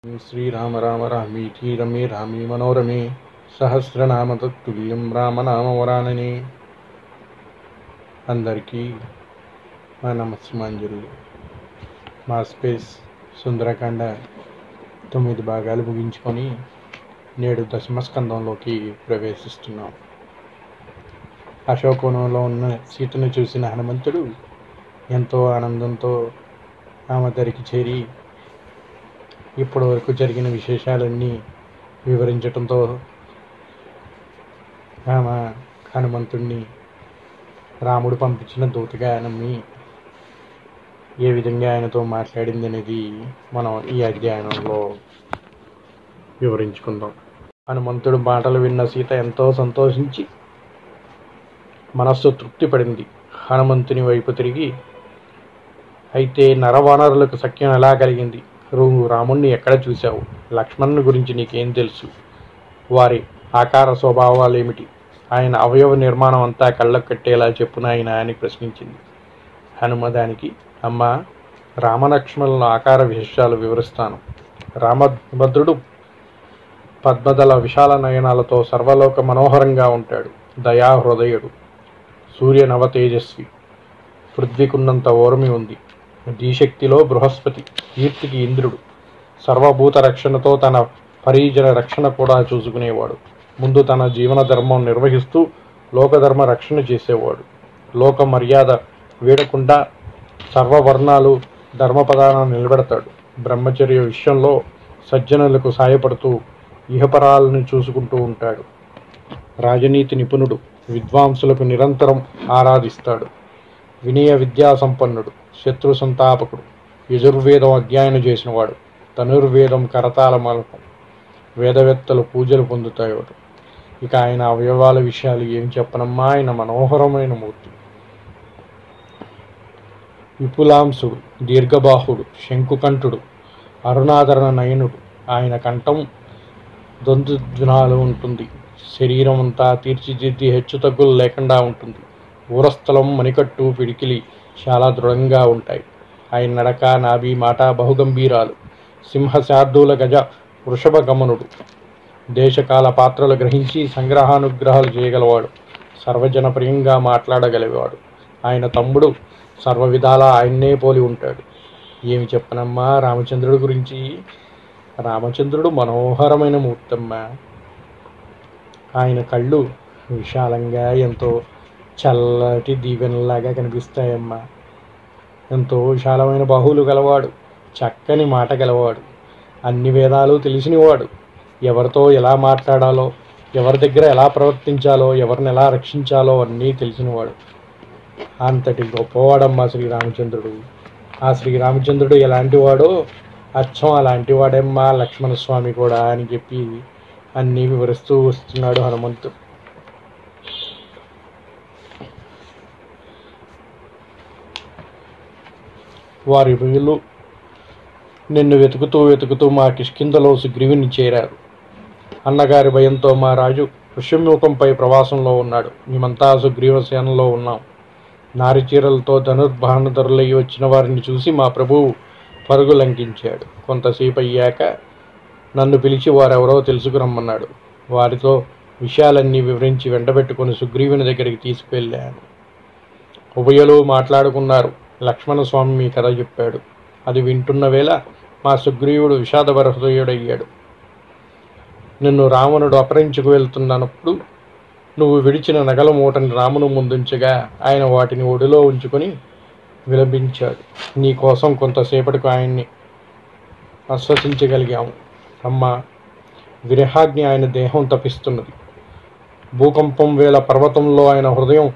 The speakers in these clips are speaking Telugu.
శ్రీరామ రామ రామీతి రమే రామే మనోరమే సహస్రనామ తత్తుల్యం రామనామవరాననే. అందరికీ మా నమస్మాంజలు. మా స్పేస్ సుందరకాండ 9 భాగాలు ముగించుకొని నేడు దశమస్కందంలోకి ప్రవేశిస్తున్నాం. అశోకవనంలో ఉన్న సీతను చూసిన హనుమంతుడు ఎంతో ఆనందంతో ఆమె దరికి చేరి ఇప్పటి వరకు జరిగిన విశేషాలన్నీ వివరించడంతో ఆమె హనుమంతుడిని రాముడు పంపించిన దూతగా నమ్మి ఏ విధంగా ఆయనతో మాట్లాడింది అనేది మనం ఈ అధ్యయనంలో వివరించుకుందాం. హనుమంతుడు మాటలు విన్న సీత ఎంతో సంతోషించి మనస్సు తృప్తి పడింది. హనుమంతుని వైపు తిరిగి, అయితే నరవానరులకు సఖ్యం ఎలా కలిగింది? రాముణ్ణి ఎక్కడ చూశావు? లక్ష్మణుని గురించి నీకేం తెలుసు? వారి ఆకార స్వభావాలు ఏమిటి? ఆయన అవయవ నిర్మాణం అంతా కళ్ళకు కట్టేలా చెప్పు నాయనా అని ప్రశ్నించింది. హనుమదానికి, అమ్మ, రామలక్ష్మణుల ఆకార విశేషాలు వివరిస్తాను. రామభద్రుడు పద్మదళ విశాల నయనాలతో సర్వలోక మనోహరంగా ఉంటాడు. దయాహృదయుడు, సూర్య నవ తేజస్వి, పృథ్వీకున్నంత ఓర్మి ఉంది. ధీశక్తిలో బృహస్పతి, కీర్తికి ఇంద్రుడు, సర్వభూత రక్షణతో తన పరిజన రక్షణ కూడా చూసుకునేవాడు. ముందు తన జీవన ధర్మం నిర్వహిస్తూ లోకధర్మ రక్షణ చేసేవాడు. లోక మర్యాద వీడకుండా సర్వవర్ణాలు ధర్మపదాలను నిలబెడతాడు. బ్రహ్మచర్య విషయంలో సజ్జనులకు సాయపడుతూ ఇహపరాలను చూసుకుంటూ ఉంటాడు. రాజనీతి నిపుణుడు, విద్వాంసులకు నిరంతరం ఆరాధిస్తాడు. వినయ విద్యా సంపన్నుడు, శత్రు సంతాపకుడు, యజుర్వేదం అధ్యయనం చేసినవాడు, ధనుర్వేదం కరతాల మలకం, వేదవేత్తలు పూజలు పొందుతాడు. ఇక ఆయన అవయవాల విషయాలు ఏం చెప్పనమ్మా, ఆయన మనోహరమైన మూర్తి. విపులాంశుడు, దీర్ఘబాహుడు, శంకుకంఠుడు, అరుణాధరణ నయనుడు. ఆయన కంఠం ద్వంద్వనాలు ఉంటుంది. శరీరం అంతా తీర్చిదిద్ది హెచ్చుతగ్గులు లేకుండా ఉంటుంది. ఊరస్థలం, మణికట్టు, పిడికిలి చాలా దృఢంగా ఉంటాయి. ఆయన నడక, నాభి, మాట బహుగంభీరాలు. సింహశార్దూల గజ వృషభ గమనుడు. దేశకాల పాత్రలు గ్రహించి సంగ్రహానుగ్రహాలు చేయగలవాడు. సర్వజనప్రియంగా మాట్లాడగలిగేవాడు. ఆయన తమ్ముడు సర్వ విధాలా ఆయన్నే పోలి ఉంటాడు. ఏమి చెప్పనమ్మా రామచంద్రుడి గురించి? రామచంద్రుడు మనోహరమైన మూర్తమ్మ. ఆయన కళ్ళు విశాలంగా ఎంతో చల్లటి దీవెనలాగా కనిపిస్తాయమ్మా. ఎంతో విశాలమైన బాహువులు గలవాడు. చక్కని మాట గలవాడు. అన్ని వేదాలు తెలిసినవాడు. ఎవరితో ఎలా మాట్లాడాలో, ఎవరి దగ్గర ఎలా ప్రవర్తించాలో, ఎవరిని ఎలా రక్షించాలో అన్నీ తెలిసినవాడు. అంతటి గొప్పవాడమ్మా శ్రీరామచంద్రుడు. ఆ శ్రీరామచంద్రుడు ఎలాంటి వాడో అచ్చం అలాంటి వాడమ్మా లక్ష్మణస్వామి కూడా అని చెప్పి అన్నీ వివరిస్తూ వస్తున్నాడు హనుమంతుడు. వారి వీళ్ళు నిన్ను వెతుకుతూ మా కిష్కింధలో సుగ్రీవుని చేరారు. అన్నగారి భయంతో మా రాజు ఋష్యముఖంపై ప్రవాసంలో ఉన్నాడు. మేమంతా సుగ్రీవ సేనలో ఉన్నాం. నారిచీరలతో ధనుర్బాణధరులయ్యి వచ్చిన వారిని చూసి మా ప్రభువు పరుగు లంకించాడు. కొంతసేపు అయ్యాక నన్ను పిలిచి వారెవరో తెలుసుకురమ్మన్నాడు. వారితో విషయాలన్నీ వివరించి వెంటబెట్టుకుని సుగ్రీవుని దగ్గరికి తీసుకువెళ్ళాను. ఉభయలు మాట్లాడుకున్నారు. లక్ష్మణస్వామి మీ కథ చెప్పాడు. అది వింటున్న వేళ మా సుగ్రీవుడు విషాదభరహృదయుడయ్యాడు. నిన్ను రావణుడు అపహరించుకు వెళ్తున్నప్పుడు నువ్వు విడిచిన నగల మూటని రామును ముందుంచగా ఆయన వాటిని ఒడిలో ఉంచుకొని విలపించాడు. నీ కోసం కొంతసేపటికి ఆయన్ని ఆశ్వసించగలిగాము. అమ్మ, విరహాగ్ని ఆయన దేహం తపిస్తున్నది. భూకంపం వేళ పర్వతంలో ఆయన హృదయం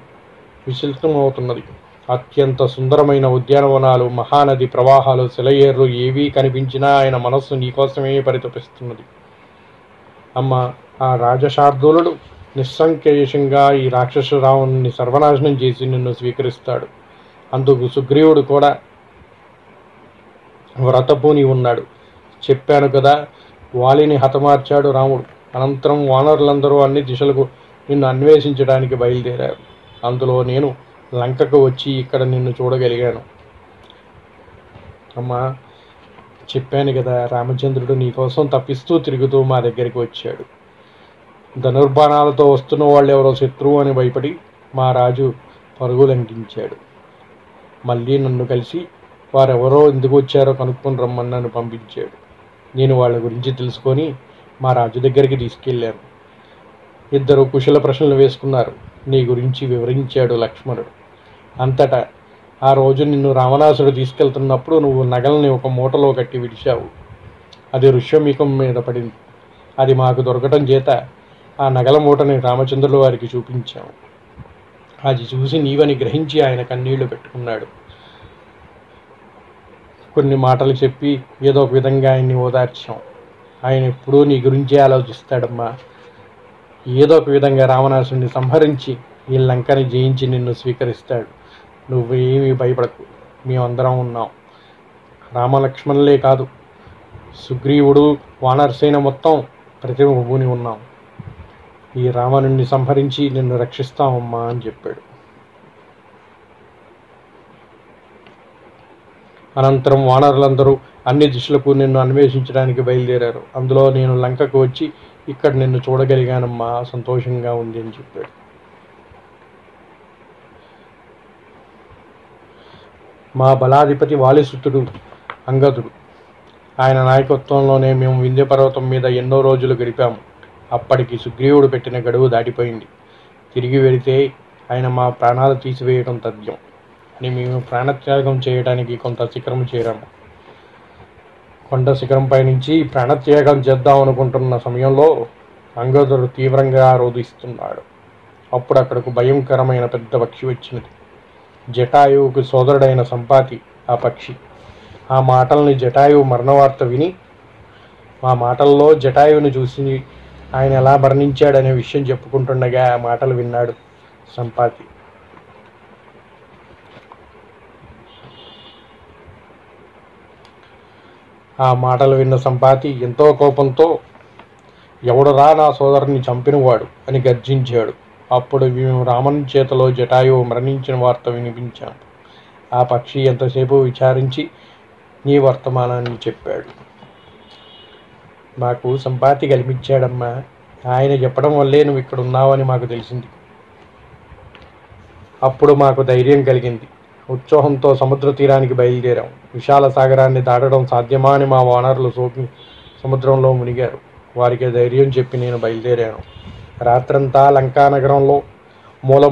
విచలితమవుతున్నది. అత్యంత సుందరమైన ఉద్యానవనాలు, మహానది ప్రవాహాలు, సెలయేర్లు ఏవీ కనిపించినా ఆయన మనస్సు నీకోసమే పరితపిస్తున్నది. అమ్మ, ఆ రాజశార్దూలుడు నిస్సంకేషంగా ఈ రాక్షస రావణుని సర్వనాశనం చేసి నిన్ను స్వీకరిస్తాడు. అందుకు సుగ్రీవుడు కూడా వ్రతపూని ఉన్నాడు. చెప్పాను కదా, వాలిని హతమార్చాడు రాముడు. అనంతరం వానరులందరూ అన్ని దిశలకు నిన్ను అన్వేషించడానికి బయలుదేరారు. అందులో నేను లంకకు వచ్చి ఇక్కడ నిన్ను చూడగలిగాను. అమ్మా, చెప్పాను కదా, రామచంద్రుడు నీకోసం తప్పిస్తూ తిరుగుతూ మా దగ్గరికి వచ్చాడు. ధనుర్బాణాలతో వస్తున్న వాళ్ళు ఎవరో శత్రువు అని భయపడి మా రాజు పరుగులంటించాడు. మళ్ళీ నన్ను కలిసి వారెవరో ఎందుకు వచ్చారో కనుక్కొని రమ్మని నన్ను పంపించాడు. నేను వాళ్ళ గురించి తెలుసుకొని మా రాజు దగ్గరికి తీసుకెళ్ళాను. ఇద్దరు కుశల ప్రశ్నలు వేసుకున్నారు. నీ గురించి వివరించాడు లక్ష్మణుడు. అంతటా ఆ రోజు నిన్ను రావణాసుడు తీసుకెళ్తున్నప్పుడు నువ్వు నగల్ని ఒక మూటలో కట్టి విడిచావు. అది ఋష్యమీకం మీద పడింది. అది మాకు దొరకటం చేత ఆ నగల మూటని రామచంద్రుల వారికి చూపించాము. అది చూసి నీవని గ్రహించి ఆయన కన్నీళ్లు పెట్టుకున్నాడు. కొన్ని మాటలు చెప్పి ఏదో ఒక విధంగా ఆయన్ని ఓదార్చాం. ఆయన ఎప్పుడూ నీ గురించే ఆలోచిస్తాడమ్మా. ఏదో ఒక విధంగా రావణాసుడిని సంహరించి ఈ లంకని జయించి నిన్ను స్వీకరిస్తాడు. నువ్వేమీ భయపడకు, మేమందరం ఉన్నాం. రామలక్ష్మణులే కాదు, సుగ్రీవుడు వానరసేన మొత్తం ప్రతిభూని ఉన్నాం. ఈ రావణుణ్ణి సంహరించి నిన్ను రక్షిస్తామమ్మా అని చెప్పాడు. అనంతరం వానరులందరూ అన్ని దిశలకు నిన్ను అన్వేషించడానికి బయలుదేరారు. అందులో నేను లంకకు వచ్చి ఇక్కడ నిన్ను చూడగలిగానమ్మా, సంతోషంగా ఉంది అని చెప్పాడు. మా బలాధిపతి వాలిసుతుడు అంగదుడు. ఆయన నాయకత్వంలోనే మేము వింధ్య పర్వతం మీద ఎన్నో రోజులు గడిపాము. అప్పటికి సుగ్రీవుడు పెట్టిన గడువు దాటిపోయింది. తిరిగి వెళితే ఆయన మా ప్రాణాలు తీసివేయడం తథ్యం అని మేము ప్రాణత్యాగం చేయడానికి కొంత శిఖరం చేరాము. కొండ శిఖరంపై నుంచి ప్రాణత్యాగం చేద్దాం అనుకుంటున్న సమయంలో అంగదుడు తీవ్రంగా రోధిస్తున్నాడు. అప్పుడు అక్కడకు భయంకరమైన పెద్ద పక్షి వచ్చినది. జటాయువుకు సోదరుడైన సంపాతి ఆ పక్షి. ఆ మాటల్ని జటాయువు మరణవార్త విని, మా మాటల్లో జటాయువుని చూసి ఆయన ఎలా మరణించాడనే విషయం చెప్పుకుంటుండగా ఆ మాటలు విన్నాడు సంపాతి. ఆ మాటలు విన్న సంపాతి ఎంతో కోపంతో, ఎవడురా నా సోదరుని చంపినవాడు అని గర్జించాడు. అప్పుడు మేము రామన్ చేతిలో జటాయువు మరణించిన వార్త వినిపించాము. ఆ పక్షి ఎంతసేపు విచారించి నీ వర్తమానాన్ని చెప్పాడు. మాకు సంపాతి కల్పించాడమ్మా. ఆయన చెప్పడం వల్లే నువ్వు ఇక్కడ ఉన్నావని మాకు తెలిసింది. అప్పుడు మాకు ధైర్యం కలిగింది. ఉత్సాహంతో సముద్ర తీరానికి బయలుదేరాం. విశాల సాగరాన్ని దాటడం సాధ్యమా అని మా వానరులు సోకి సముద్రంలో మునిగారు. వారికి ధైర్యం చెప్పి నేను బయలుదేరాను. రాత్రంతా లంకా నగరంలో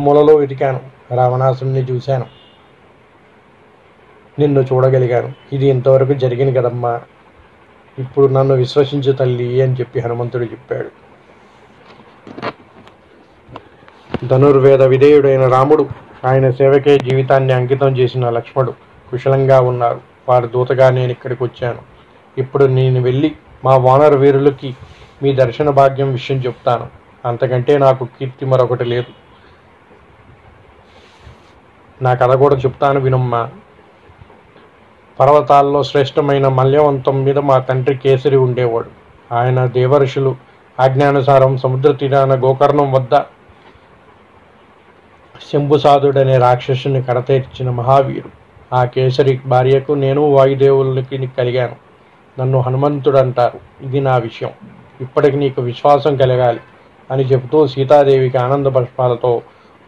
మూలలో వెతికాను. రావణాసుని చూశాను, నిన్ను చూడగలిగాను. ఇది ఇంతవరకు జరిగింది కదమ్మా. ఇప్పుడు నన్ను విశ్వసించు తల్లి అని చెప్పి హనుమంతుడు చెప్పాడు. ధనుర్వేద విధేయుడైన రాముడు, ఆయన సేవకే జీవితాన్ని అంకితం చేసిన లక్ష్మణుడు కుశలంగా ఉన్నారు. వారి దూతగా నేను ఇక్కడికి వచ్చాను. ఇప్పుడు నేను వెళ్ళి మా వానర వీరులకి మీ దర్శన భాగ్యం విషయం చెప్తాను. అంతకంటే నాకు కీర్తి మరొకటి లేదు. నా కథ కూడా చెప్తాను వినమ్మా. పర్వతాల్లో శ్రేష్టమైన మల్యవంతం మీద మా తండ్రి కేసరి ఉండేవాడు. ఆయన దేవర్షులు ఆజ్ఞానుసారం సముద్ర తీరాన గోకర్ణం వద్ద శంభుసాదుడనే రాక్షసుని కడతేర్చిన మహావీరు. ఆ కేసరి భార్యకు నేను వాయుదేవులకి కలిగాను. నన్ను హనుమంతుడు అంటారు. ఇది నా విషయం. ఇప్పటికి నీకు విశ్వాసం కలగాలి అని చెబుతూ సీతాదేవికి ఆనంద పుష్పాలతో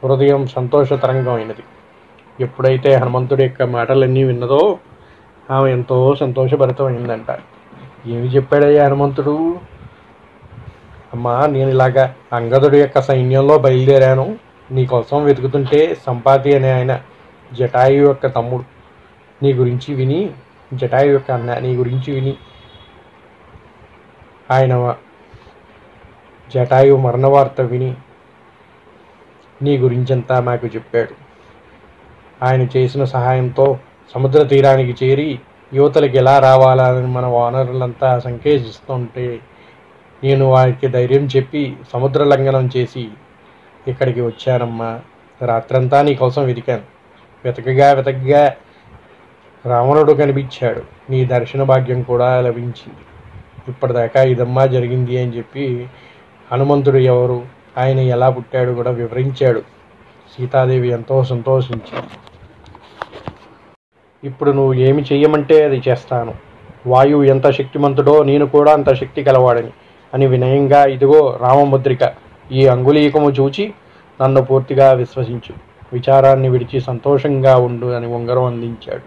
హృదయం సంతోషతరంగమైనది. ఎప్పుడైతే హనుమంతుడి యొక్క మాటలన్నీ విన్నదో ఆమె ఎంతో సంతోషభరితమైందంట. ఏమి చెప్పాడయ్యా హనుమంతుడు? అమ్మా, నేను ఇలాగా అంగదుడి యొక్క సైన్యంలో బయలుదేరాను. నీకోసం వెతుకుతుంటే సంపాతి అనే ఆయన జటాయు యొక్క తమ్ముడు నీ గురించి విని, జటాయు యొక్క అన్న నీ గురించి విని, ఆయన జటాయు మరణవార్త విని నీ గురించంతా మాకు చెప్పాడు. ఆయన చేసిన సహాయంతో సముద్ర తీరానికి చేరి యువతలకు ఎలా రావాలని మన వానరులంతా సంకేతిస్తుంటే నేను వారికి ధైర్యం చెప్పి సముద్ర లంఘనం చేసి ఇక్కడికి వచ్చానమ్మా. రాత్రంతా నీ కోసం వెతికాను. వెతకగా రావణుడు కనిపించాడు. నీ దర్శన భాగ్యం కూడా లభించింది. ఇప్పటిదాకా ఇదమ్మా జరిగింది అని చెప్పి హనుమంతుడు ఎవరు, ఆయన ఎలా పుట్టాడు కూడా వివరించాడు. సీతాదేవి ఎంతో సంతోషించింది. ఇప్పుడు నువ్వు ఏమి చెయ్యమంటే అది చేస్తాను. వాయువు ఎంత శక్తిమంతుడో నేను కూడా అంత శక్తి కలవాడని అని వినయంగా, ఇదిగో రామముద్రిక, ఈ అంగుళీకము చూచి నన్ను పూర్తిగా విశ్వసించు, విచారాన్ని విడిచి సంతోషంగా ఉండు అని ఉంగరం అందించాడు.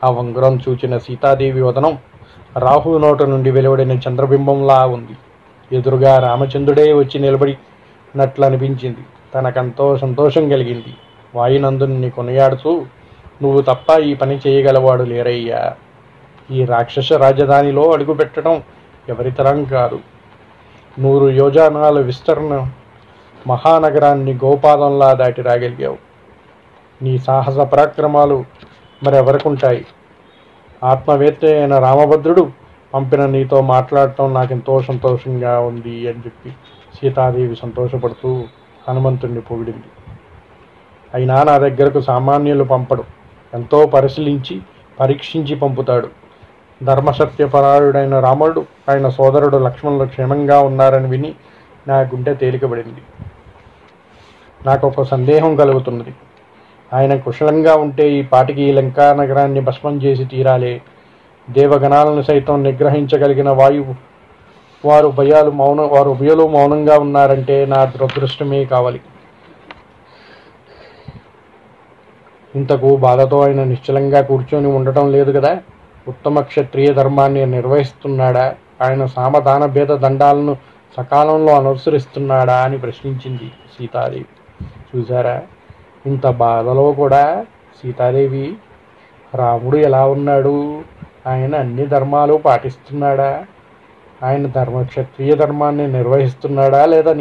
ఆ ఉంగరం చూచిన సీతాదేవి వదనం రాహు నోట నుండి వెలువడిన చంద్రబింబంలా ఉంది. ఎదురుగా రామచంద్రుడే వచ్చి నిలబడినట్లు అనిపించింది. తనకంతో సంతోషం కలిగింది. వాయునందుని కొనియాడుతూ, నువ్వు తప్ప ఈ పని చేయగలవాడు లేరయ్యా. ఈ రాక్షస రాజధానిలో అడుగుపెట్టడం ఎవరితరం కాదు. 100 యోజనాల విస్తరణ మహానగరాన్ని గోపాదంలా దాటి రాగలిగావు. నీ సాహస పరాక్రమాలు మరెవరకుంటాయి? ఆత్మవేత్త అయిన రామభద్రుడు పంపిన నీతో మాట్లాడటం నాకెంతో సంతోషంగా ఉంది అని చెప్పి సీతాదేవి సంతోషపడుతూ హనుమంతుడిని పొగిడింది. అయినా నా దగ్గరకు సామాన్యులు పంపడు, ఎంతో పరిశీలించి పరీక్షించి పంపుతాడు. ధర్మసత్యపరాయుడైన రాముడు ఆయన సోదరుడు లక్ష్మణులు క్షేమంగా ఉన్నారని విని నా గుండె తేలికబడింది. నాకు ఒక సందేహం కలుగుతున్నది. ఆయన కుశలంగా ఉంటే ఈ పాటికి లంకా నగరాన్ని భస్మం చేసి తీరాలే. దేవగణాలను సైతం నిగ్రహించగలిగిన వాయువు వారు ఉభయలు మౌనంగా ఉన్నారంటే నా దురదృష్టమే కావాలి. ఇంతకు బాధతో ఆయన నిశ్చలంగా కూర్చొని ఉండటం లేదు కదా. ఉత్తమ క్షత్రియ ధర్మాన్ని నిర్వహిస్తున్నాడా? ఆయన సామధాన భేద దండాలను సకాలంలో అనుసరిస్తున్నాడా అని ప్రశ్నించింది సీతాదేవి. చూసారా, ఇంత బాధలో కూడా సీతాదేవి రాముడు ఎలా ఉన్నాడు, ఆయన అన్ని ధర్మాలు పాటిస్తున్నాడా, ఆయన క్షత్రియ ధర్మాన్ని నిర్వహిస్తున్నాడా, లేదా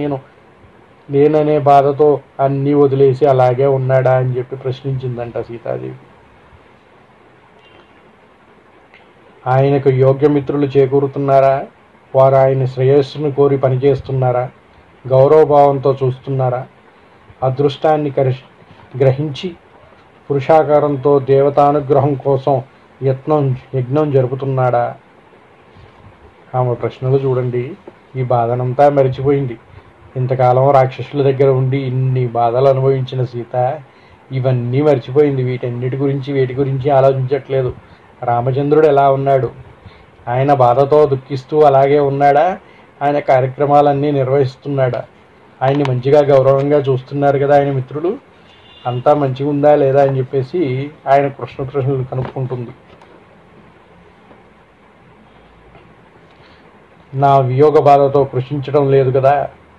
నేననే బాధతో అన్నీ వదిలేసి అలాగే ఉన్నాడా అని చెప్పి ప్రశ్నించిందంట సీతాదేవి. ఆయనకు యోగ్యమిత్రులు చేకూరుతున్నారా? వారు ఆయన శ్రేయస్సును కోరి పనిచేస్తున్నారా? గౌరవభావంతో చూస్తున్నారా? అదృష్టాన్ని గ్రహించి పురుషాకారంతో దేవతానుగ్రహం కోసం యజ్ఞం జరుపుతున్నాడా? ఆమె ప్రశ్నలు చూడండి. ఈ బాధనంతా మరిచిపోయింది. ఇంతకాలం రాక్షసుల దగ్గర ఉండి ఇన్ని బాధలు అనుభవించిన సీత ఇవన్నీ మర్చిపోయింది. వేటి గురించి ఆలోచించట్లేదు. రామచంద్రుడు ఎలా ఉన్నాడు? ఆయన బాధతో దుఃఖిస్తూ అలాగే ఉన్నాడా? ఆయన కార్యక్రమాలన్నీ నిర్వహిస్తున్నాడా? ఆయన్ని మంచిగా గౌరవంగా చూస్తున్నారు కదా ఆయన మిత్రులు. అంతా మంచిగా ఉందా లేదా అని చెప్పేసి ఆయన ప్రశ్నలు కనుక్కుంటుంది. నా వియోగ బాధతో కృషించడం లేదు కదా.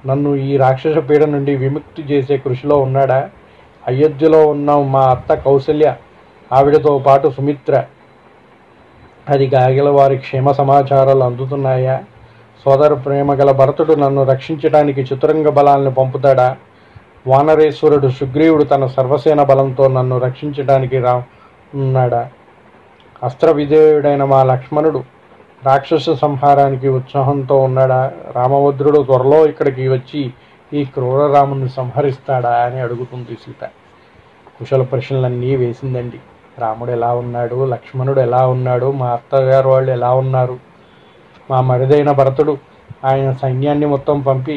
నన్ను ఈ రాక్షస పీడ నుండి విముక్తి చేసే కృషిలో ఉన్నాడా? అయోధ్యలో ఉన్న మా అత్త కౌసల్య, ఆవిడతో పాటు సుమిత్ర, అది కాగల వారి క్షేమ సమాచారాలు అందుతున్నాయా? సోదర ప్రేమ గల భరతుడు నన్ను రక్షించడానికి చతురంగ బలాలను పంపుతాడా? వానరేశ్వరుడు సుగ్రీవుడు తన సర్వసేన బలంతో నన్ను రక్షించడానికి ఉన్నాడా? అస్త్ర విధేయుడైన మా లక్ష్మణుడు రాక్షస సంహారానికి ఉత్సాహంతో ఉన్నాడా? రామభద్రుడు త్వరలో ఇక్కడికి వచ్చి ఈ క్రూర రాముని సంహరిస్తాడా అని అడుగుతుంది సీత. కుశల ప్రశ్నలన్నీ వేసిందండి. రాముడు ఎలా ఉన్నాడు, లక్ష్మణుడు ఎలా ఉన్నాడు, మా అత్తగారు వాళ్ళు ఎలా ఉన్నారు, మా మరిదైన భరతుడు ఆయన సైన్యాన్ని మొత్తం పంపి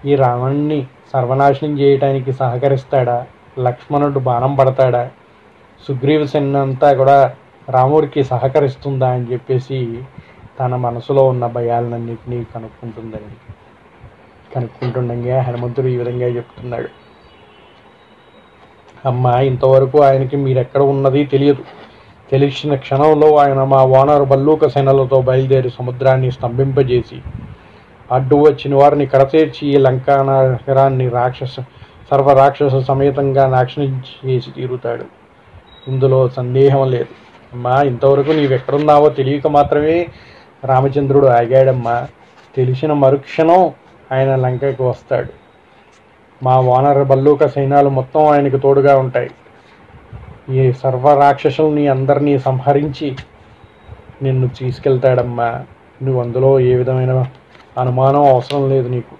ఈ రావణ్ణి సర్వనాశనం చేయటానికి సహకరిస్తాడా? లక్ష్మణుడు బాణం పడతాడా? సుగ్రీవ సేన అంతా కూడా రాముడికి సహకరిస్తుందా అని చెప్పేసి తన మనసులో ఉన్న భయాలన్నింటినీ కనుక్కుంటుండగా హనుమంతుడు ఈ విధంగా చెప్తున్నాడు. అమ్మ, ఇంతవరకు ఆయనకి మీరెక్కడ ఉన్నది తెలియదు. తెలిసిన క్షణంలో ఆయన మా వానరు బల్లూక సేనలతో బయలుదేరి సముద్రాన్ని స్తంభింపజేసి అడ్డు వచ్చిన వారిని కడతేర్చి ఈ లంకా నగరాన్ని సర్వరాక్షస సమేతంగా నాశనం చేసి తీరుతాడు. ఇందులో సందేహం లేదు. అమ్మా, ఇంతవరకు నీవెక్కడున్నావో తెలియక మాత్రమే రామచంద్రుడు ఆగాడమ్మా. తెలిసిన మరుక్షణం ఆయన లంకకు వస్తాడు. మా వానర బల్లూక సైన్యాలు మొత్తం ఆయనకు తోడుగా ఉంటాయి. ఈ సర్వరాక్షసుల్ని అందరినీ సంహరించి నిన్ను తీసుకెళ్తాడమ్మా. నువ్వు అందులో ఏ విధమైన అనుమానం అవసరం లేదు నీకు.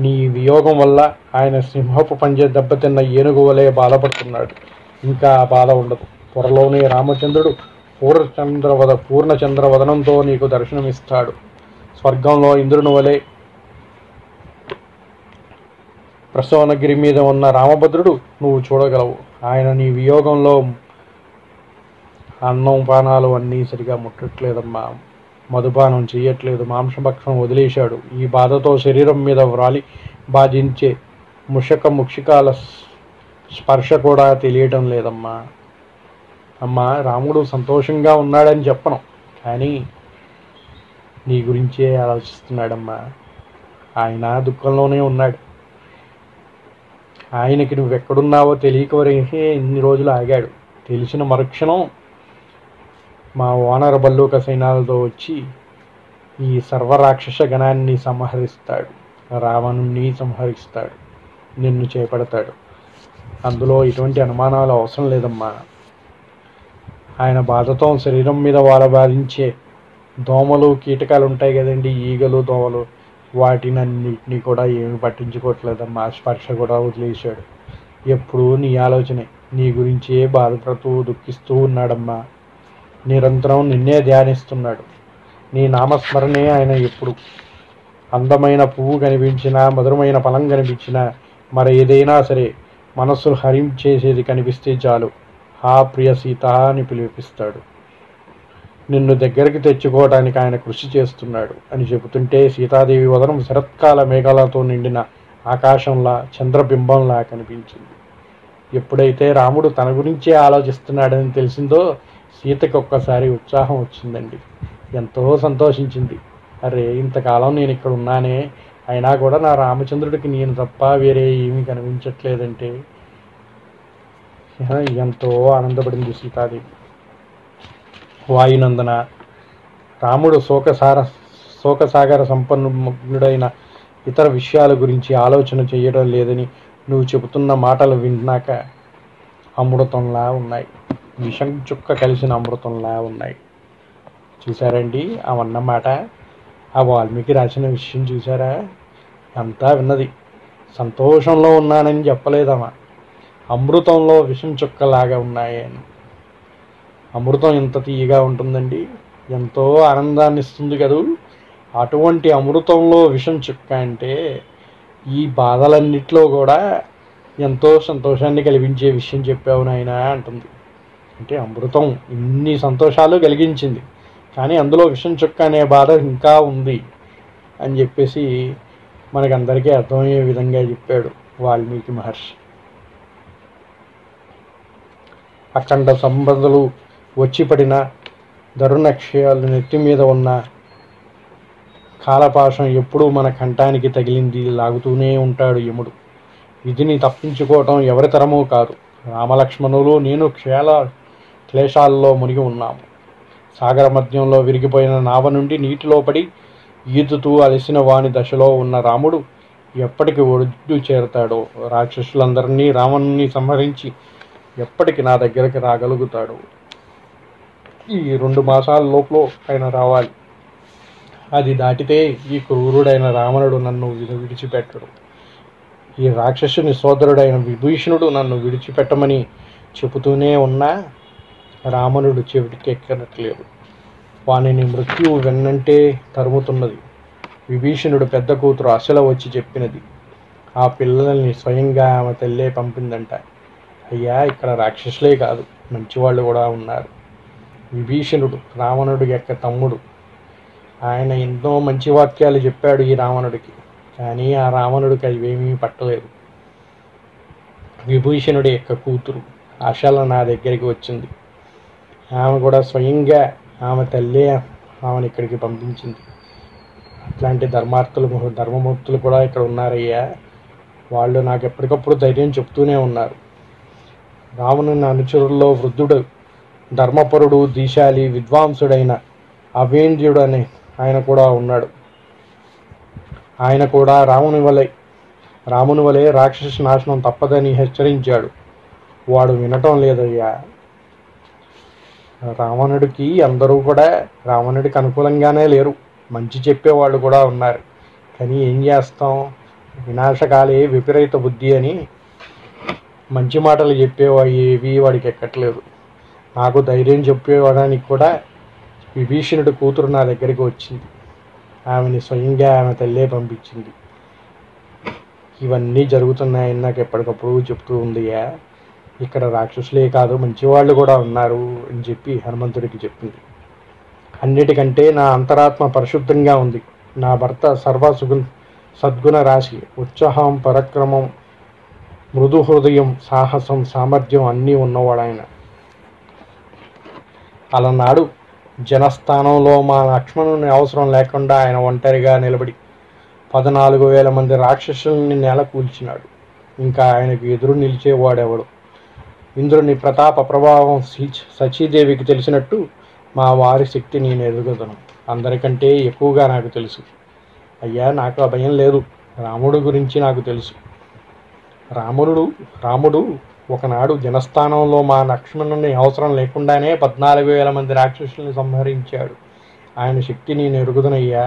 నీ వియోగం వల్ల ఆయన సింహపు పంజె దెబ్బతిన్న ఏనుగు వలె బాధపడుతున్నాడు. ఇంకా ఆ బాధ ఉండదు. త్వరలోనే రామచంద్రుడు పూర్ణచంద్రవదనంతో నీకు దర్శనమిస్తాడు. స్వర్గంలో ఇంద్రుని వలె ప్రసవనగిరి మీద ఉన్న రామభద్రుడు నువ్వు చూడగలవు. ఆయన నీ వియోగంలో అన్నం పానాలు అన్నీ సరిగా ముట్టట్లేదమ్మా, మధుపానం చేయట్లేదు, మాంసభక్షం వదిలేశాడు. ఈ బాధతో శరీరం మీద వ్రాలి బాధించే ముషికాల స్పర్శ కూడా తెలియటం లేదమ్మా. అమ్మా, రాముడు సంతోషంగా ఉన్నాడని చెప్పను, కానీ నీ గురించే ఆలోచిస్తున్నాడమ్మా. ఆయన దుఃఖంలోనే ఉన్నాడు. ఆయనకి నువ్వెక్కడున్నావో తెలియకవరకే ఇన్ని రోజులు ఆగాడు. తెలిసిన మరుక్షణం మా వానర బల్లూక సైన్యాలతో వచ్చి ఈ సర్వరాక్షస గణాన్ని సంహరిస్తాడు, రావణుణ్ణి సంహరిస్తాడు, నిన్ను చేపడతాడు. అందులో ఎటువంటి అనుమానాలు అవసరం లేదమ్మా. ఆయన బాధతో శరీరం మీద బాధించే దోమలు కీటకాలు ఉంటాయి కదండి, ఈగలు దోమలు, వాటిని అన్నిటినీ కూడా ఏమి పట్టించుకోవట్లేదమ్మా. స్పర్శ కూడా వదిలేశాడు. ఎప్పుడూ నీ ఆలోచనే, నీ గురించే బాధపడుతూ దుఃఖిస్తూ ఉన్నాడమ్మా. నిరంతరం నిన్నే ధ్యానిస్తున్నాడు. నీ నామస్మరణే ఆయన ఎప్పుడు. అందమైన పువ్వు కనిపించినా, మధురమైన ఫలం కనిపించినా, మరి ఏదైనా సరే మనస్సును హరించేసేది కనిపిస్తే చాలు, హా ప్రియ సీత అని పిలిపిస్తాడు. నిన్ను దగ్గరికి తెచ్చుకోవడానికి ఆయన కృషి చేస్తున్నాడు అని చెబుతుంటే సీతాదేవి వదనం శరత్కాల మేఘాలతో నిండిన ఆకాశంలా, చంద్రబింబంలా కనిపించింది. ఎప్పుడైతే రాముడు తన గురించే ఆలోచిస్తున్నాడని తెలిసిందో సీతకి ఒక్కసారి ఉత్సాహం వచ్చిందండి. ఎంతో సంతోషించింది. అరే, ఇంతకాలం నేను ఇక్కడ ఉన్నానే, అయినా కూడా నా రామచంద్రుడికి నేను తప్ప వేరే ఏమీ కనిపించట్లేదంటే ఎంతో ఆనందపడింది సీతాదేవి. వాయునందన, రాముడు శోకసాగర సంపన్నుడైన ఇతర విషయాల గురించి ఆలోచన చేయడం లేదని నువ్వు చెబుతున్న మాటలు విన్నాక అమృతంలా ఉన్నాయి, విషం చుక్క కలిసిన అమృతంలా ఉన్నాయి. చూసారండి అవన్నమాట? ఆ వాల్మీకి రాసిన విషయం చూసారా? అంతా విన్నది. సంతోషంలో ఉన్నానని చెప్పలేదమ్మా, అమృతంలో విషం చుక్కలాగా ఉన్నాయి అని. అమృతం ఎంత తీయగా ఉంటుందండి, ఎంతో ఆనందాన్ని ఇస్తుంది కదూ. అటువంటి అమృతంలో విషం చుక్క అంటే ఈ బాధలన్నిట్లో కూడా ఎంతో సంతోషాన్ని కలిగించే విషయం చెప్పావు నాయనా అంటుంది. అంటే అమృతం ఇన్ని సంతోషాలు కలిగించింది, కానీ అందులో విషం చుక్క అనే బాధ ఇంకా ఉంది అని చెప్పేసి మనకందరికీ అర్థమయ్యే విధంగా చెప్పాడు వాల్మీకి మహర్షి. అఖండ సంపదలు వచ్చి పడిన ధరుణక్షయాలు నెత్తి మీద ఉన్న కాలపాశం ఎప్పుడూ మన కంఠానికి తగిలింది లాగుతూనే ఉంటాడు యముడు. విధిని తప్పించుకోవటం ఎవరి తరమూ కాదు. రామలక్ష్మణులు నేను క్లేశాల్లో మునిగి ఉన్నాము. సాగర మధ్యంలో విరిగిపోయిన నావ నుండి నీటిలో పడి ఈదుతూ అలసిన వాని దశలో ఉన్న రాముడు ఎప్పటికి ఒడ్డు చేరతాడో, రాక్షసులందరినీ రావణుని సంహరించి ఎప్పటికి నా దగ్గరికి రాగలుగుతాడు. ఈ 2 మాసాల లోపల ఆయన రావాలి. అది దాటితే ఈ క్రూరుడైన రావణుడు నన్ను విడిచిపెట్టడు. ఈ రాక్షసుని సోదరుడైన విభీషణుడు నన్ను విడిచిపెట్టమని చెబుతూనే ఉన్నా రావణుడు చెవిటికి ఎక్కనట్లేదు. వానిని మృత్యువు వెన్నంటే తరుముతున్నది. విభీషణుడు పెద్ద కూతురు అసల వచ్చి చెప్పినది. ఆ పిల్లల్ని స్వయంగా ఆమె తల్లే పంపిందంట. అయ్యా, ఇక్కడ రాక్షసులే కాదు, మంచివాళ్ళు కూడా ఉన్నారు. విభీషణుడు రావణుడి యొక్క తమ్ముడు. ఆయన ఎన్నో మంచి వాక్యాలు చెప్పాడు ఈ రావణుడికి, కానీ ఆ రావణుడికి అవేమీ పట్టలేదు. విభీషణుడి యొక్క కూతురు అసల నా దగ్గరికి వచ్చింది. ఆమె కూడా స్వయంగా ఆమె తల్లే ఆమెను ఇక్కడికి పంపించింది. అట్లాంటి ధర్మమూర్తులు కూడా ఇక్కడ ఉన్నారయ్యా. వాళ్ళు నాకు ఎప్పటికప్పుడు ధైర్యం చెప్తూనే ఉన్నారు. రావణుని అనుచరుల్లో వృద్ధుడు, ధర్మపరుడు, దీశాలి, విద్వాంసుడైన అవేంద్యుడు అనే ఆయన కూడా ఉన్నాడు. ఆయన కూడా రాముని వలె రాక్షస నాశనం తప్పదని హెచ్చరించాడు. వాడు వినటం లేదయ్యా. రావణుడికి అందరూ కూడా రావణుడికి అనుకూలంగానే లేరు, మంచి చెప్పేవాళ్ళు కూడా ఉన్నారు. కానీ ఏం చేస్తాం, వినాశకాలే విపరీత బుద్ధి అని మంచి మాటలు చెప్పేవి వాడికి ఎక్కట్లేదు. నాకు ధైర్యం చెప్పేవాడానికి కూడా విభీషణుడి కూతురు నా దగ్గరికి వచ్చింది. ఆమెని స్వయంగా ఆమె తల్లే పంపించింది. ఇవన్నీ జరుగుతున్నాయని నాకు ఎప్పటికప్పుడు చెప్తూ ఉందియా. ఇక్కడ రాక్షసులే కాదు మంచివాళ్ళు కూడా ఉన్నారు అని చెప్పి హనుమంతుడికి చెప్పింది. అన్నిటికంటే నా అంతరాత్మ పరిశుద్ధంగా ఉంది. నా భర్త సద్గుణ రాశి, ఉత్సాహం, పరాక్రమం, మృదు హృదయం, సాహసం, సామర్థ్యం అన్నీ ఉన్నవాడు ఆయన. అలనాడు జనస్థానంలో మా లక్ష్మణుని అవసరం లేకుండా ఆయన ఒంటరిగా నిలబడి 14,000 మంది రాక్షసుల్ని నేల కూల్చినాడు. ఇంకా ఆయనకు ఎదురు నిలిచేవాడెవడు? ఇంద్రుని ప్రతాప ప్రభావం సచీదేవికి తెలిసినట్టు మా వారి శక్తి నేను ఎదుగుదను. అందరికంటే ఎక్కువగా నాకు తెలుసు. అయ్యా, నాకు ఆ భయం లేదు. రాముడు గురించి నాకు తెలుసు. రాముడు ఒకనాడు జనస్థానంలో మా లక్ష్మణుని అవసరం లేకుండానే 14,000 మంది రాక్షసుల్ని సంహరించాడు. ఆయన శక్తి నేను ఎరుగుదనయ్యా.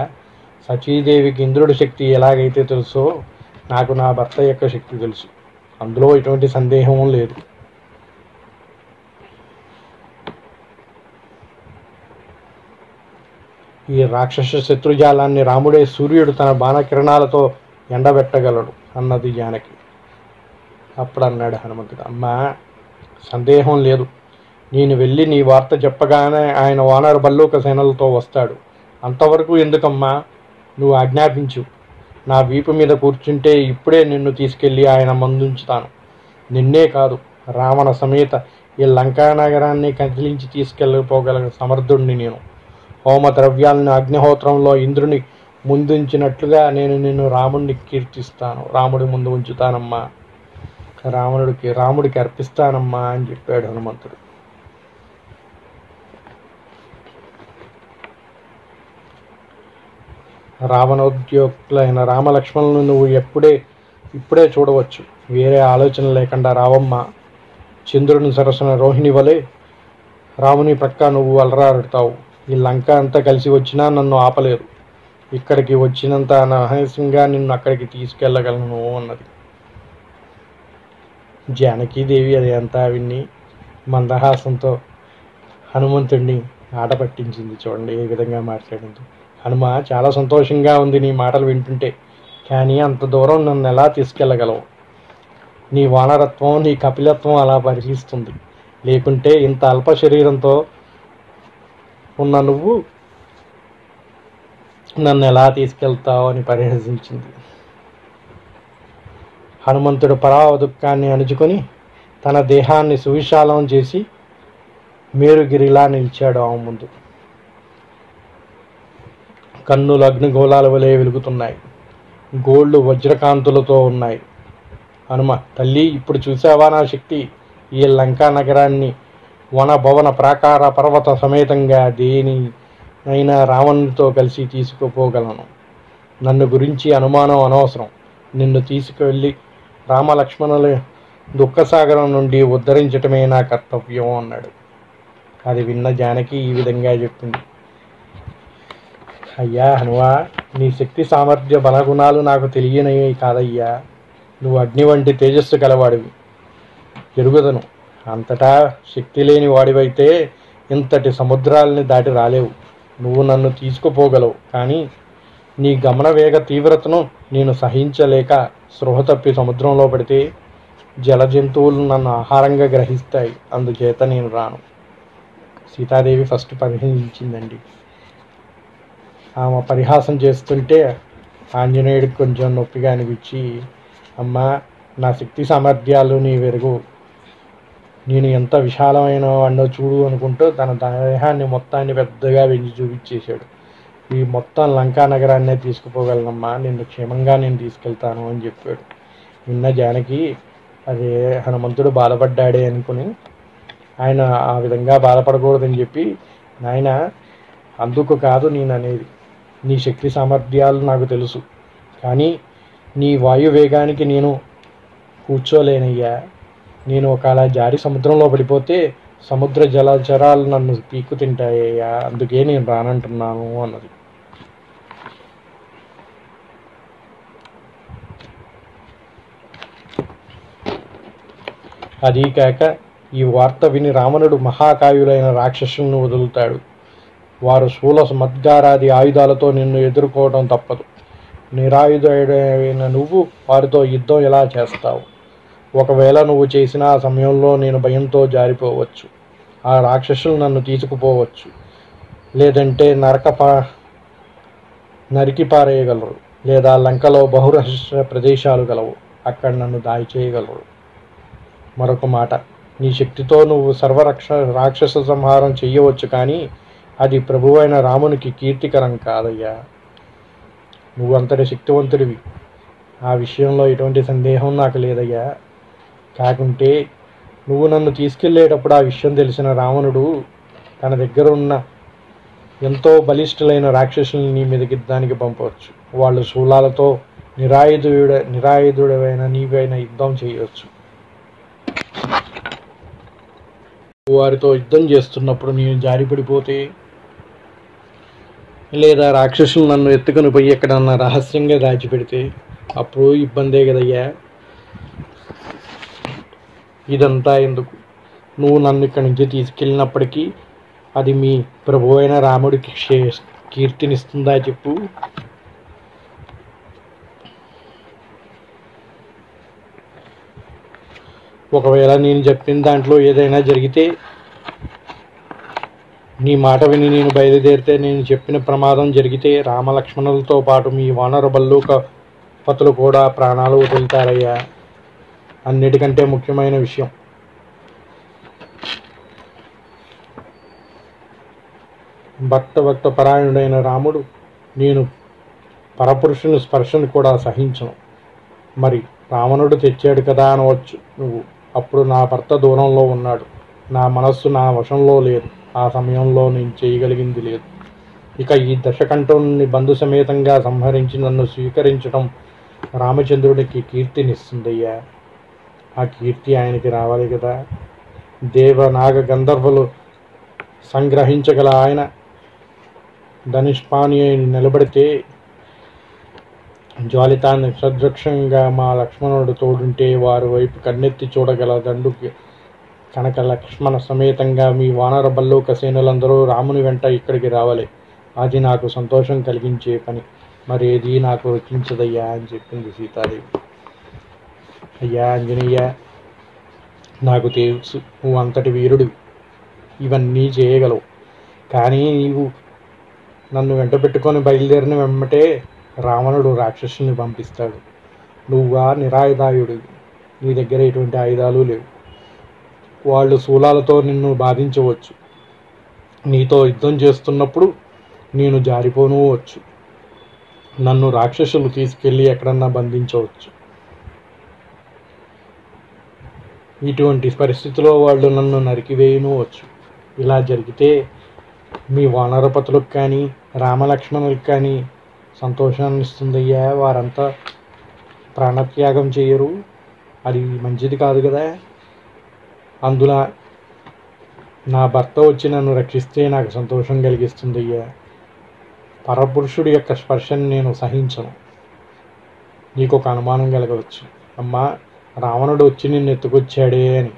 సచీదేవికి ఇంద్రుడి శక్తి ఎలాగైతే తెలుసో నాకు నా భర్త యొక్క శక్తి తెలుసు. అందులో ఎటువంటి సందేహం లేదు. ఈ రాక్షస శత్రుజాలాన్ని రాముడే సూర్యుడు తన బాణకిరణాలతో ఎండబెట్టగలడు అన్నది జానకి. అప్పుడు అన్నాడు హనుమంతుడు, అమ్మా, సందేహం లేదు. నేను వెళ్ళి నీ వార్త చెప్పగానే ఆయన వానర బల్లూక సేనలతో వస్తాడు. అంతవరకు ఎందుకమ్మా? నువ్వు ఆజ్ఞాపించు. నా వీపు మీద కూర్చుంటే ఇప్పుడే నిన్ను తీసుకెళ్ళి ఆయన ముందుంచుతాను. నిన్నే కాదు, రావణ సమేత ఈ లంకానగరాన్ని కదిలించి తీసుకెళ్ళిపోగల సమర్థుడిని నేను. హోమ ద్రవ్యాలను అగ్నిహోత్రంలో ఇంద్రుని ముందుంచినట్లుగా నేను నిన్ను రాముడిని కీర్తిస్తాను. రాముడి ముందు ఉంచుతానమ్మా, రాముడికి అర్పిస్తానమ్మా అని చెప్పాడు హనుమంతుడు. రావణోద్యోగులైన రామలక్ష్మణులను నువ్వు ఇప్పుడే చూడవచ్చు. వేరే ఆలోచన లేకుండా రావమ్మా. చంద్రుని సరసన రోహిణి వలె రాముని ప్రక్క నువ్వు అలరాడుతావు. ఈ లంక అంతా కలిసి వచ్చినా నన్ను ఆపలేరు. ఇక్కడికి వచ్చినంత రహస్యంగా నిన్ను అక్కడికి తీసుకెళ్ళగలను అన్నది. జానకీదేవి అది అంతా విని మందహాసంతో హనుమంతుడిని ఆట పట్టించింది. చూడండి ఏ విధంగా మాట్లాడింది. హనుమ, చాలా సంతోషంగా ఉంది నీ మాటలు వింటుంటే. కానీ అంత దూరం నన్ను ఎలా తీసుకెళ్ళగలవు? నీ వానరత్వం, నీ కపిలత్వం అలా పరిశీలిస్తుంది. లేకుంటే ఇంత అల్ప శరీరంతో ఉన్న నువ్వు నన్ను ఎలా తీసుకెళ్తావు అని పరిహసించింది. హనుమంతుడు పరావ దుఃఖాన్ని అణుచుకొని తన దేహాన్ని సువిశాలం చేసి మేరుగిరిలా నిలిచాడు ఆమె ముందు. కన్నులు అగ్నిగోళాల వలె వెలుగుతున్నాయి. గోళ్ళు వజ్రకాంతులతో ఉన్నాయి. హనుమ, తల్లి, ఇప్పుడు చూసావా నా శక్తి? ఈ లంకా నగరాన్ని వన భవన ప్రాకార పర్వత సమేతంగా దేనినైనా రావణునితో కలిసి తీసుకుపోగలను. నన్ను గురించి అనుమానం అనవసరం. నిన్ను తీసుకువెళ్ళి రామలక్ష్మణుల దుఃఖసాగరం నుండి ఉద్ధరించటమే నా కర్తవ్యం అన్నాడు. అది విన్న జానకి ఈ విధంగా చెప్పింది. అయ్యా హనుమా, నీ శక్తి సామర్థ్య బలగుణాలు నాకు తెలియనివి కాదయ్యా. నువ్వు అగ్ని వంటి తేజస్సు కలవాడివి, ఎరుగుదను. అంతటా శక్తి లేని వాడివైతే ఇంతటి సముద్రాలని దాటి రాలేవు. నువ్వు నన్ను తీసుకుపోగలవు. కానీ నీ గమన వేగ తీవ్రతను నేను సహించలేక స్పృహ తప్పి సముద్రంలో పడితే జల జంతువులు నన్ను ఆహారంగా గ్రహిస్తాయి. అందుచేత నేను రాను. సీతాదేవి ఫస్ట్ పరిహసించిందండి. ఆమె పరిహాసం చేస్తుంటే ఆంజనేయుడికి కొంచెం నొప్పిగా అనిపించి, అమ్మా, నా శక్తి సామర్థ్యాలు నీ వెరుగు. నేను ఎంత విశాలమైన వాడినో చూడు అనుకుంటూ తన దేహాన్ని మొత్తాన్ని పెద్దగా వెంచి చూపించేశాడు. ఈ మొత్తం లంకా నగరాన్నే తీసుకుపోగలనమ్మా, నిన్ను క్షేమంగా నేను తీసుకెళ్తాను అని చెప్పాడు. విన్న జానకి అదే హనుమంతుడు బాధపడ్డాడే అనుకుని ఆయన ఆ విధంగా బాధపడకూడదని చెప్పి, నాయన, అందుకు కాదు నేను అనేది. నీ శక్తి సామర్థ్యాలు నాకు తెలుసు. కానీ నీ వాయువేగానికి నేను కూర్చోలేనయ్యా. నేను ఒకవేళ జారి సముద్రంలో పడిపోతే సముద్ర జలచరాలు నన్ను పీక్కు తింటాయ్యా. అందుకే నేను రానంటున్నాను అన్నది. అదీ కాక ఈ వార్త విని రావణుడు మహాకాయులైన రాక్షసులను వదులుతాడు. వారు శూల మద్గారాది ఆయుధాలతో నిన్ను ఎదుర్కోవడం తప్పదు. నిరాయుధుడైన నువ్వు వారితో యుద్ధం ఎలా చేస్తావు? ఒకవేళ నువ్వు చేసిన ఆ సమయంలో నేను భయంతో జారిపోవచ్చు. ఆ రాక్షసులు నన్ను తీసుకుపోవచ్చు, లేదంటే నరికి పారేయగలరు, లేదా లంకలో బహురహస్య ప్రదేశాలు గలవు, అక్కడ నన్ను దాడి చేయగలరు. మరొక మాట, నీ శక్తితో నువ్వు రాక్షస సంహారం చెయ్యవచ్చు, కానీ అది ప్రభువైన రామునికి కీర్తికరం కాదయ్యా. నువ్వు అంతటి శక్తివంతుడివి, ఆ విషయంలో ఎటువంటి సందేహం నాకు లేదయ్యా. కాకుంటే నువ్వు నన్ను తీసుకెళ్లేటప్పుడు ఆ విషయం తెలిసిన రావణుడు తన దగ్గర ఉన్న ఎంతో బలిష్ఠులైన నీ మీదకి యుద్ధానికి పంపవచ్చు. వాళ్ళు శూలాలతో నిరాయుధుడైన నీపైన యుద్ధం చేయవచ్చు. వారితో యుద్ధం చేస్తున్నప్పుడు నేను జారిపడిపోతే, లేదా రాక్షసులు నన్ను ఎత్తుకుని పోయి ఎక్కడన్నా రహస్యంగా దాచిపెడితే అప్పుడు ఇబ్బందే కదయ్యా. ఇదంతా ఎందుకు? నువ్వు నన్ను ఇక్కడి నుంచి తీసుకెళ్ళినప్పటికీ అది మీ ప్రభు అయిన రాముడికి కీర్తినిస్తుందా చెప్పు. ఒకవేళ నేను చెప్పిన దాంట్లో ఏదైనా జరిగితే, నీ మాట విని నేను బయలుదేరితే, నేను చెప్పిన ప్రమాదం జరిగితే రామలక్ష్మణులతో పాటు మీ వానర బల్లూక పతులు కూడా ప్రాణాలు వదులుతారయ్యా. అన్నిటికంటే ముఖ్యమైన విషయం, భక్త పరాయణుడైన రాముడు నేను పరపురుషుని స్పర్శను కూడా సహించను. మరి రావణుడు తెచ్చాడు కదా అనవచ్చు నువ్వు. అప్పుడు నా భర్త దూరంలో ఉన్నాడు, నా మనస్సు నా వశంలో లేదు. ఆ సమయంలో నేను చేయగలిగింది లేదు. ఇక ఈ దశకంఠుని బంధు సమేతంగా సంహరించి నన్ను స్వీకరించడం రామచంద్రుడికి కీర్తినిస్తుందయ్యా. ఆ కీర్తి ఆయనకి రావాలి కదా. దేవనాగ గంధర్వులు సంగ్రహించగల ఆయన ధనుష్పాణి నిలబడితే, జ్వాలితాన్ని సదృక్షంగా మా లక్ష్మణుడు తోడుంటే వారి వైపు కన్నెత్తి చూడగల దండుకి కనుక లక్ష్మణ సమేతంగా మీ వానర బల్లూక సేనులందరూ రాముని వెంట ఇక్కడికి రావాలి. అది నాకు సంతోషం కలిగించే పని, మరేది నాకు రుచించదయ్యా అని చెప్పింది సీతాదేవి. అయ్యా ఆంజనేయ, నాకు తెలుసు నువ్వు అంతటి వీరుడు, ఇవన్నీ చేయగలవు. కానీ నీవు నన్ను వెంట పెట్టుకొని బయలుదేరిన వెంబటే రావణుడు రాక్షసుని పంపిస్తాడు. నువ్వా నిరాయుధాయుడివి, నీ దగ్గర ఎటువంటి ఆయుధాలు లేవు. వాళ్ళు శూలాలతో నిన్ను బాధించవచ్చు. నీతో యుద్ధం చేస్తున్నప్పుడు నేను జారిపోనవచ్చు. నన్ను రాక్షసులు తీసుకెళ్ళి ఎక్కడన్నా బంధించవచ్చు. ఇటువంటి పరిస్థితిలో వాళ్ళు నన్ను నరికివేయనవచ్చు. ఇలా జరిగితే మీ వానరపతులకు కానీ రామలక్ష్మణులకు కానీ సంతోషాన్ని ఇస్తుందయ్యా. వారంతా ప్రాణత్యాగం చేయరు, అది మంచిది కాదు కదా. అందున నా భర్త వచ్చి నన్ను రక్షిస్తే నాకు సంతోషం కలిగిస్తుందయ్యా. పరపురుషుడి యొక్క స్పర్శను నేను సహించను. నీకు ఒక అనుమానం కలగవచ్చు, అమ్మా రావణుడు వచ్చి నిన్ను ఎత్తుకొచ్చాడే అని.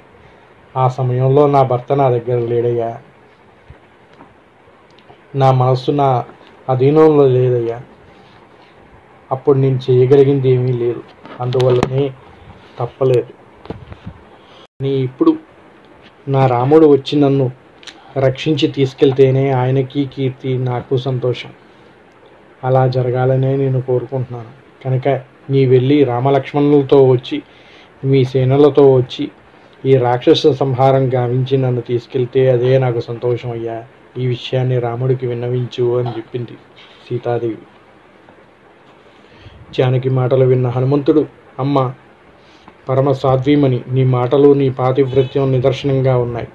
ఆ సమయంలో నా భర్త నా దగ్గర లేడయ్యా. నా మనస్సు నా అధీనంలో లేదయ్యా. అప్పుడు నేను చేయగలిగింది ఏమీ లేదు, అందువల్లనే తప్పలేదు. కానీ ఇప్పుడు నా రాముడు వచ్చి నన్ను రక్షించి తీసుకెళ్తేనే ఆయనకి కీర్తి, నాకు సంతోషం. అలా జరగాలనే నేను కోరుకుంటున్నాను. కనుక నీ వెళ్ళి రామలక్ష్మణులతో వచ్చి, మీ సేనలతో వచ్చి ఈ రాక్షస సంహారం గావించి నన్ను తీసుకెళ్తే అదే నాకు సంతోషం అయ్యా. ఈ విషయాన్ని రాముడికి విన్నవించు అని చెప్పింది సీతాదేవి. జానకి మాటలు విన్న హనుమంతుడు, అమ్మ పరమ సాధ్వీమణి, నీ మాటలు నీ పాతివ్రత్యం నిదర్శనంగా ఉన్నాయి.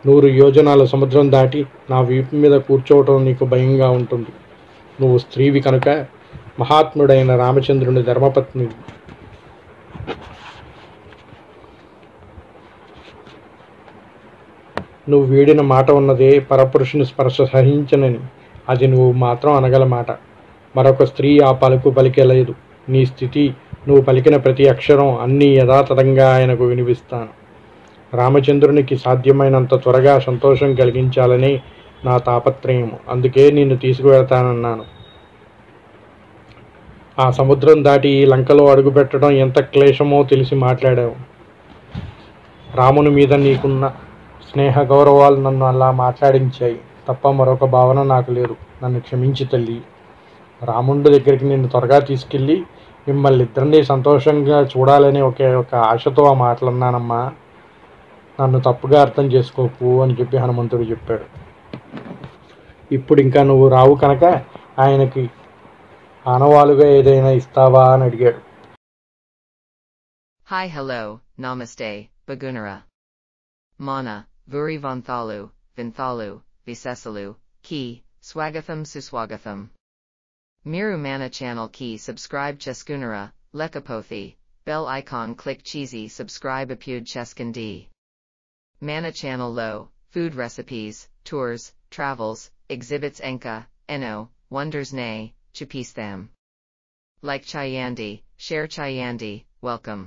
100 యోజనాల సముద్రం దాటి నా వీపు మీద కూర్చోవటం నీకు భయంగా ఉంటుంది. నువ్వు స్త్రీవి కనుక మహాత్ముడైన రామచంద్రుని ధర్మపత్ని. నువ్వు వీడిన మాట ఉన్నదే పరపురుషుని స్పర్శ సహించనని. అది నువ్వు మాత్రం అనగల మాట. మరొక స్త్రీ ఆ పలుకు పలికెలేదు. నీ స్థితి, నువ్వు పలికిన ప్రతి అక్షరం అన్నీ యథాతథంగా ఆయనకు వినిపిస్తాను. రామచంద్రునికి సాధ్యమైనంత త్వరగా సంతోషం కలిగించాలని నా తాపత్రయం. అందుకే నిన్ను తీసుకువెళ్తానన్నాను. ఆ సముద్రం దాటి ఈ లంకలో అడుగుపెట్టడం ఎంత క్లేశమో తెలిసి మాట్లాడావు. రాముని మీద నీకున్న స్నేహ గౌరవాలు నన్ను అలా మాట్లాడించాయి తప్ప మరొక భావన నాకు లేదు. నన్ను క్షమించి తల్లి. రాముడి దగ్గరికి నిన్ను త్వరగా తీసుకెళ్ళి మిమ్మల్ని ఇద్దరినీ సంతోషంగా చూడాలని ఒకే ఒక ఆశతో ఆ మాటలన్నానమ్మా. నన్ను తప్పుగా అర్థం చేసుకోకు అని చెప్పి హనుమంతుడు చెప్పాడు. ఇప్పుడు ఇంకా నువ్వు రావు కనుక ఆయనకి ఆనవాలుగా ఏదైనా ఇస్తావా అని అడిగాడు. Hi hello, namaste, Bagunara. Mana, Vuri Vinthalu, Visesalu, Ki, Swagatham Suswagatham. Miru Mana channel Ki subscribe Cheskunara, Lekapothi, bell icon click cheesy subscribe apud Cheskandi. Mana channel low, food recipes, tours, travels, exhibits enka, eno, wonders nay, chapistham. Like Chayandi, share Chayandi, welcome.